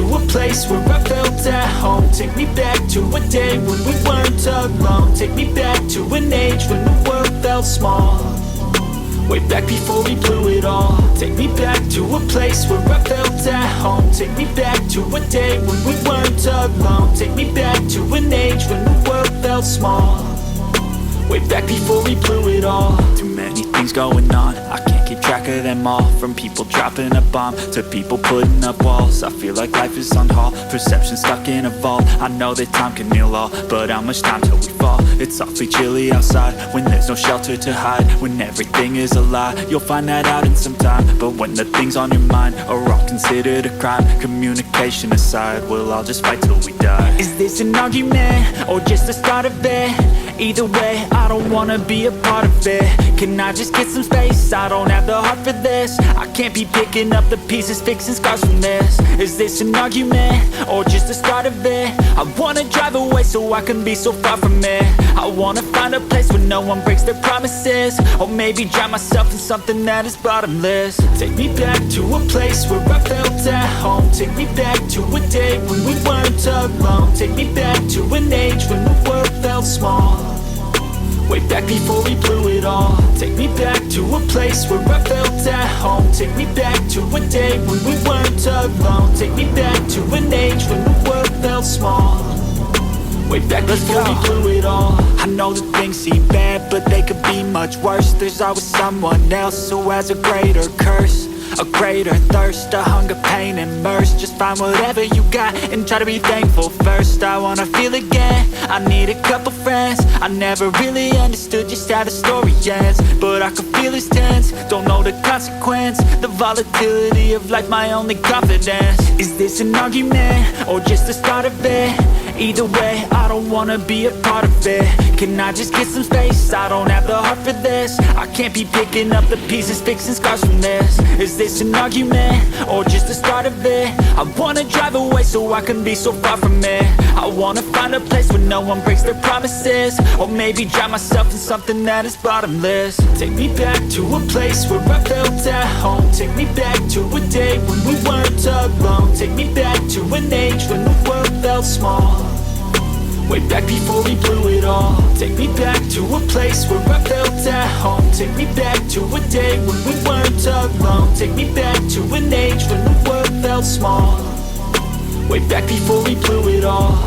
to a place where I felt at home. Take me back to a day when we weren't alone. Take me back to an age when the world felt small. Way back before we blew it all. Take me back to a place where I felt at home. Take me back to a day when we weren't alone. Take me back to an age when the world felt small. Way back before we blew it all. Too many things going on, I can't keep track of them all. From people dropping a bomb to people putting up walls. I feel like life is on hold, perception stuck in a vault. I know that time can heal all, but how much time till we fall? It's awfully chilly outside when there's no shelter to hide. When everything is a lie, you'll find that out in some time. But when the things on your mind are all considered a crime, communication aside, we'll all just fight till we die. Is this an argument or just the start of it? Either way, I don't wanna be a part of it. Can I just get some space? I don't have the heart for this. I can't be picking up the pieces, fixing scars from this. Is this an argument or just the start of it? I wanna drive away so I can be so far from it. I wanna find a place where no one breaks their promises. Or maybe drown myself in something that is bottomless. Take me back to a place where I felt at home. Take me back to a day when we weren't alone. Take me back to an age when the world felt small. Way back before we blew it all. Take me back to a place where I felt at home. Take me back to a day when we weren't alone. Take me back to an age when the world felt small. Way back before we blew it all. I know that things seem bad, but they could be much worse. There's always someone else who has a greater curse, a greater thirst, a hunger, pain, and mercy. Just find whatever you got and try to be thankful first. I wanna feel again, I need a couple friends. I never really understood just how the story ends, but I can feel it's tense, don't know the consequence. The volatility of life, my only confidence. Is this an argument or just the start of it? Either way, I don't wanna be a part of it. Can I just get some space? I don't have the heart for this. I can't be picking up the pieces, fixing scars from this. Is this an argument or just the start of it? I wanna drive away so I can be so far from it. I wanna find a place where no one breaks their promises. Or maybe drown myself in something that is bottomless. Take me back to a place where I felt at home. Take me back to a day when we weren't alone. Take me back to an age when the world felt small. Way back before we blew it all. Take me back to a place where I felt at home. Take me back to a day when we weren't alone. Take me back to an age when the world felt small. Way back before we blew it all.